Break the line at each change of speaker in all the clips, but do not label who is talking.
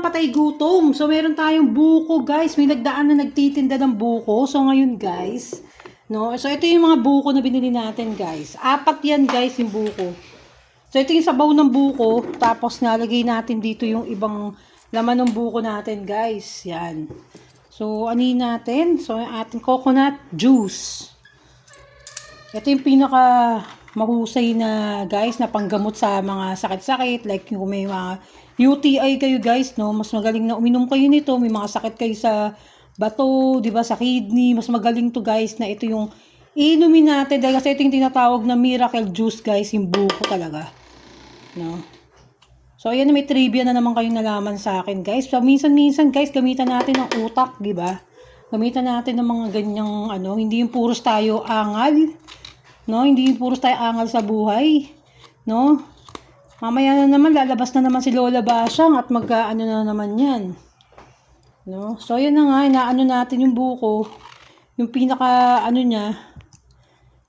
nakapatay gutom. So, meron tayong buko, guys. May nagdaan na nagtitinda ng buko. So, ngayon, guys, no? So, ito yung mga buko na binili natin, guys. 4 yan, guys, yung buko. So, ito yung sabaw ng buko. Tapos, nalagay natin dito yung ibang laman ng buko natin, guys. Yan. So, anin natin? So, yung ating coconut juice. Ito yung pinaka mahusay na, guys, na panggamot sa mga sakit-sakit. Like, yung may mga UTI kayo, guys, no? Mas magaling na uminom kayo nito. May mga sakit kayo sa bato, di ba, sa kidney. Mas magaling to, guys, na ito yung inumin natin. Dahil kasi ito yung tinatawag na miracle juice, guys. Yung buko talaga. No? So, ayan, may trivia na naman kayong nalaman sa akin, guys. So, minsan-minsan, guys, gamitan natin ng utak, di ba? Gamitan natin ng mga ganyang, hindi yung puros tayo angal. No? Hindi yung puros tayo angal sa buhay. No? Mamaya na naman, lalabas na naman si Lola Basyang at mag-ano na naman yan. No? So, ayan na nga, inaano natin yung buko. Yung pinaka, niya,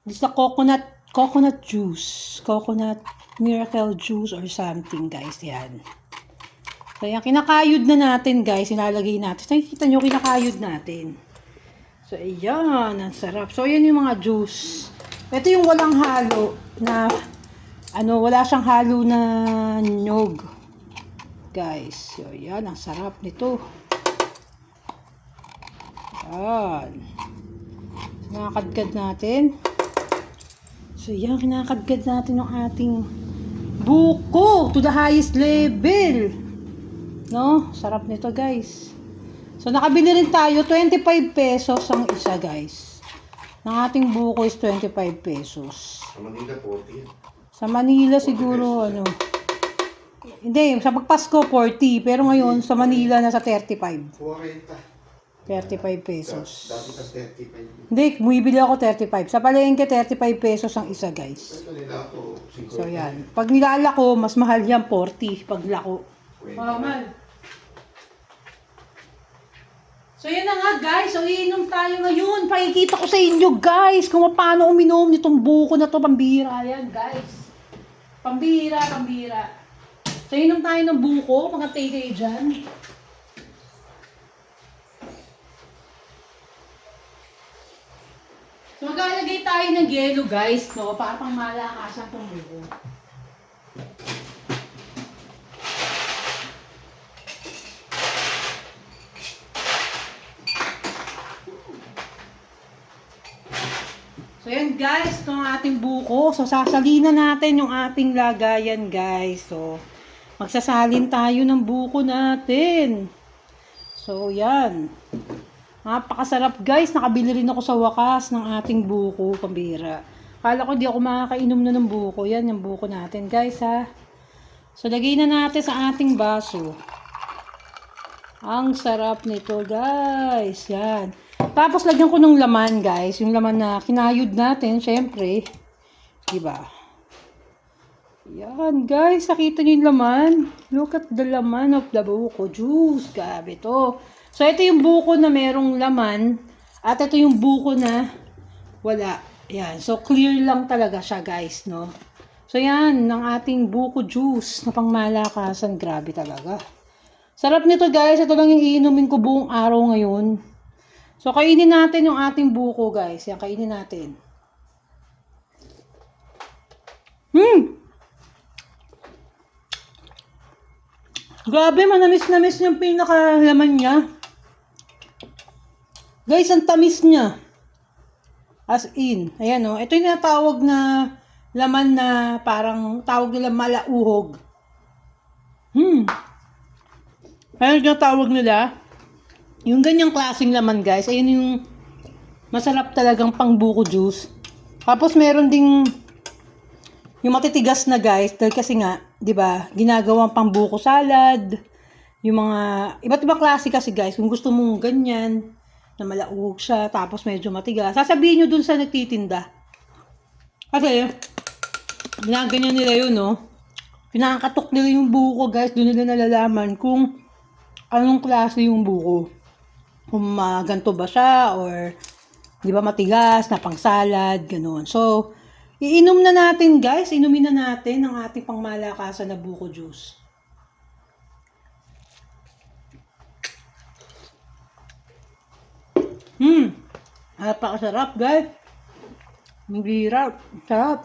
this is coconut juice. Coconut miracle juice or something, guys. Yan. So, yan. Kinakayod na natin, guys. Inalagay natin. So, nakikita nyo, kinakayod natin. So, ayan. Ang sarap. So, ayan yung mga juice. Ito yung walang halo na, wala siyang halo na nyog. Guys. So, ayan. Ang sarap nito. Ayan. So, nakakadkad natin. So, yan. Kinakadkad natin yung ating buko to the highest level. No? Sarap nito, guys. So, nakabili rin tayo 25 pesos ang isa, guys. Ng ating buko is 25 pesos.
Sa Manila, 40.
Sa Manila siguro, Hindi, sa pagpasko 40. Pero ngayon, sa Manila, nasa 35.
40.
35 pesos.
Dati sa 35.
Hindi, bumibili ako 35. Sa palengke, 35 pesos ang isa, guys.
Ito nila ako, 50.
So, yan. Pag nilalako, mas mahal yan, 40. Pag lako. Mahal. So, yan na nga, guys. So, iinom tayo ngayon. Pakikita ko sa inyo, guys, kung paano uminom nitong buko na to. Pambira yan, guys. Pambira. So, iinom tayo ng buko. Mga tay dyan. So, maglalagay tayo ng yelo, guys, no? Para pang malakasan itong buko. So, yan, guys. Ito ang ating buko. So, sasalina natin yung ating lagayan, guys. So, magsasalin tayo ng buko natin. So, yan. Napakasarap, guys. Nakabili rin ako sa wakas ng ating buko, pambira. Kala ko di ako makakainom na ng buko. Yan, yung buko natin, guys, ha. So, lagay na natin sa ating baso. Ang sarap nito, guys. Yan. Tapos, lagyan ko ng laman, guys. Yung laman na kinayod natin, syempre. Diba? Yan, guys. Nakita nyo yung laman. Look at the laman of the buko juice. Grabe to. So, ito yung buko na merong laman. At ito yung buko na wala. Yan. So, clear lang talaga siya, guys, no? So, yan. Ang ating buko juice na pangmalakasan. Grabe talaga. Sarap nito, guys. Ito lang yung iinumin ko buong araw ngayon. So, kainin natin yung ating buko, guys. Yan, kainin natin. Grabe, manamis-namis yung pinakalaman niya. Guys, ang tamis niya. As in. Ayan, o. Ito yung natawag na laman na parang tawag nila malauhog. Ayan yung tawag nila. Yung ganyang klaseng laman, guys. Ayun yung masarap talagang pang buko juice. Tapos meron ding yung matitigas na, guys. Dahil kasi nga, di ba, ginagawang pang buko salad. Yung mga iba't ibang klase kasi, guys. Kung gusto mong ganyan, na malauhog siya, tapos medyo matigas. Sasabihin nyo dun sa nagtitinda. Kasi, ginaganyan nila yun, no? Pinakatok nila yung buko, guys. Doon nila nalalaman kung anong klase yung buko. Kung ganito ba siya, or di ba matigas, na pang salad, gano'n. So, iinom na natin, guys. Inumin na natin ang ating pangmalakasan na buko juice. Napakasarap, guys. Ang hirap. Sarap.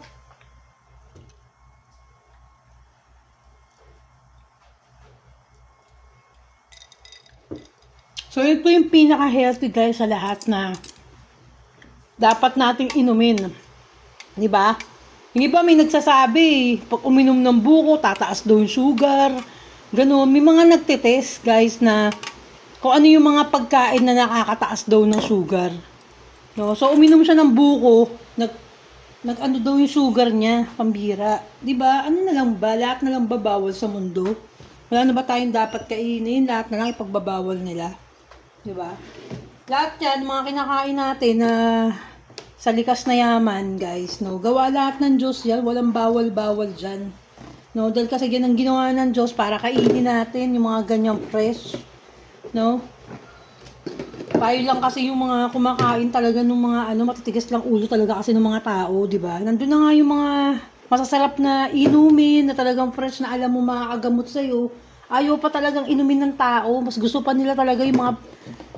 So, ito yung pinaka-healthy, guys, sa lahat na dapat nating inumin. Di ba? Yung iba may nagsasabi, pag uminom ng buko, tataas daw yung sugar. Ganun. May mga nagtitest, guys, na kung ano yung mga pagkain na nakakataas daw ng sugar. No? So, uminom siya ng buko, nag-ano daw yung sugar niya, pambira. Di ba? Ano na lang ba? Lahat na lang ba bawal sa mundo? Wala na ba tayong dapat kainin? Lahat na lang ipagbabawal nila. Di ba? Lahat yan, mga kinakain natin na sa likas na yaman, guys, no? Gawa lahat ng Diyos yan, walang bawal-bawal dyan. No? Dahil kasi yan ang ginawa ng Diyos para kainin natin yung mga ganyang fresh. No? Payo lang kasi yung mga kumakain talaga ng mga matitigas lang ulo talaga kasi ng mga tao, di ba? Nandun na nga yung mga masasarap na inumin na talagang fresh na alam mo makakagamot sa'yo. Ayaw pa talagang inumin ng tao. Mas gusto pa nila talaga yung mga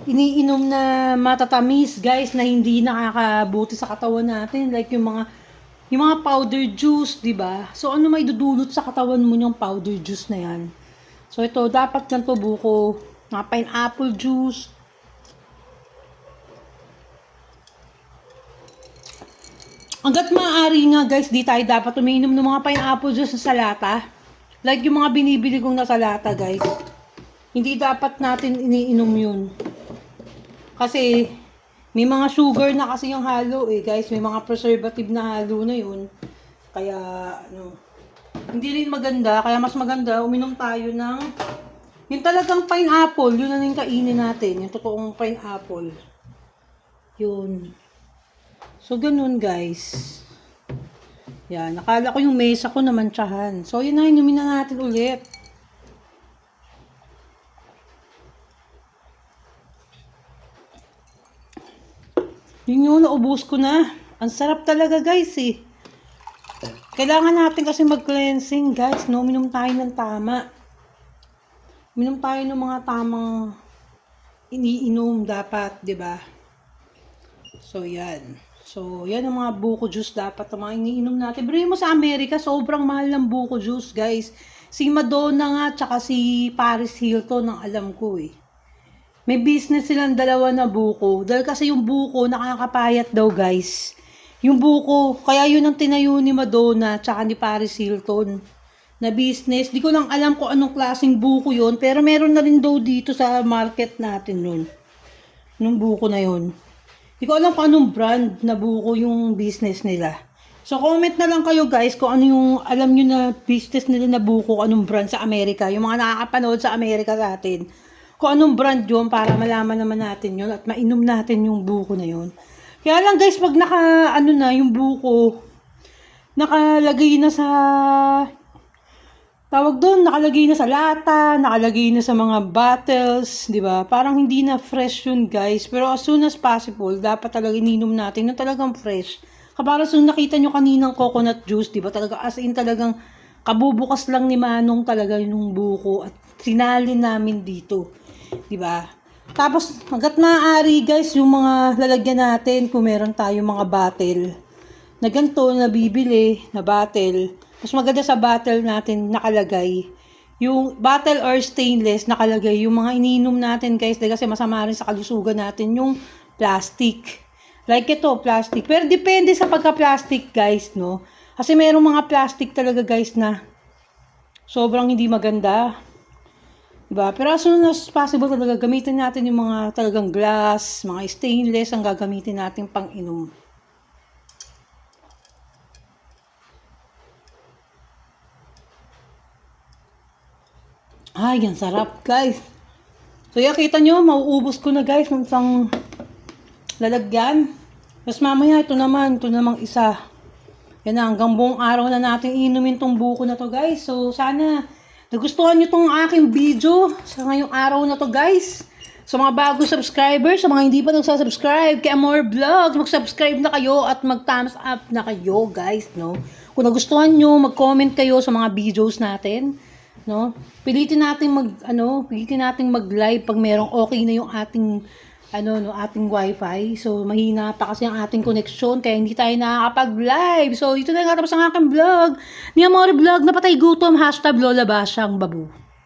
iniinom na matatamis, guys, na hindi nakakabuti sa katawan natin. Like yung mga powder juice, di ba? So, ano may dudulot sa katawan mo yung powder juice na yan? So, ito, dapat ganito buko. Mga pineapple juice. Hanggat maaari nga, guys, di tayo dapat umiinom ng mga pineapple juice sa lata. Like yung mga binibili kong nasa lata, guys. Hindi dapat natin iniinom yun. Kasi, may mga sugar na kasi yung halo guys. May mga preservative na halo na yun. Kaya, hindi rin maganda. Kaya mas maganda, uminom tayo ng yung talagang pineapple. Yun na yung kainin natin. Yung totoong pineapple. Yun. So, ganun, guys. Yan. Nakala ko yung mesa ko naman tsahan. So, yun na. Inumin na natin ulit. Yun yun, naubos ko na. Ang sarap talaga, guys, eh. Kailangan natin kasi mag-cleansing, guys, no? Uminom tayo ng tama. Uminom tayo ng mga tamang iniinom dapat, di ba? So, yan. So, yan ang mga buko juice dapat ang mga iniinom natin. Pero mo sa Amerika, sobrang mahal ng buko juice, guys. Si Madonna nga, tsaka si Paris Hilton, ang alam ko, eh. May business silang dalawa na buko. Dahil kasi yung buko, nakakapayat daw, guys. Yung buko, kaya yun ang tinayo ni Madonna tsaka ni Paris Hilton na business. Di ko lang alam kung anong klaseng buko yun, pero meron na rin daw dito sa market natin yun. Nung buko na yun. Di ko alam kung anong brand na buko yung business nila. So, comment na lang kayo, guys, kung ano yung alam nyo na business nila na buko, anong brand sa Amerika. Yung mga nakakapanood sa Amerika sa atin. Kung anong brand yun para malaman naman natin yun at mainom natin yung buko na yun. Kaya lang, guys, pag yung buko, nakalagay na sa, tawag doon, nakalagay na sa lata, nakalagay na sa mga bottles, di ba? Parang hindi na fresh yun, guys. Pero as soon as possible, dapat talaga ininom natin na talagang fresh. Kapara so nakita nyo kaninang coconut juice, di ba? Talaga, as in talagang kabubukas lang ni Manong talaga yung buko at sinali namin dito. Diba? Tapos, hanggat maaari, guys, yung mga lalagyan natin, kung meron tayo mga bottle, na ganito, na bibili, na bottle, mas maganda sa bottle natin nakalagay, yung bottle or stainless, nakalagay, yung mga ininom natin, guys, dahil kasi masama rin sa kalusugan natin, yung plastic. Like ito, plastic. Pero depende sa pagka-plastic, guys, no? Kasi merong mga plastic talaga, guys, na sobrang hindi maganda. Diba? Pero as soon as possible talaga, gamitin natin yung mga talagang glass, mga stainless ang gagamitin natin pang inom. Ay, yan sarap, guys. So, yan, kita nyo, mauubos ko na, guys, ng isang lalagyan. Tapos mamaya, ito namang isa. Yan na, hanggang buong araw na natin inumin tong buko na to, guys. So, sana nagustuhan nyo tong aking video sa ngayong araw na to, guys. Sa mga bagong subscribers, sa mga hindi pa nagsasubscribe kay Amor Vlogs, mag-subscribe na kayo at mag-thumbs up na kayo, guys, no? Kung nagustuhan nyo, mag-comment kayo sa mga videos natin, no? Pilitin natin mag-live pag merong okay na yung ating ating wifi. So, mahina pa kasi ang ating connection, kaya hindi tayo nakakapag-live. So, ito na nga tapos ang aking vlog. Ni Amore Vlog, napatay gutom, #Lola Basyang Babu.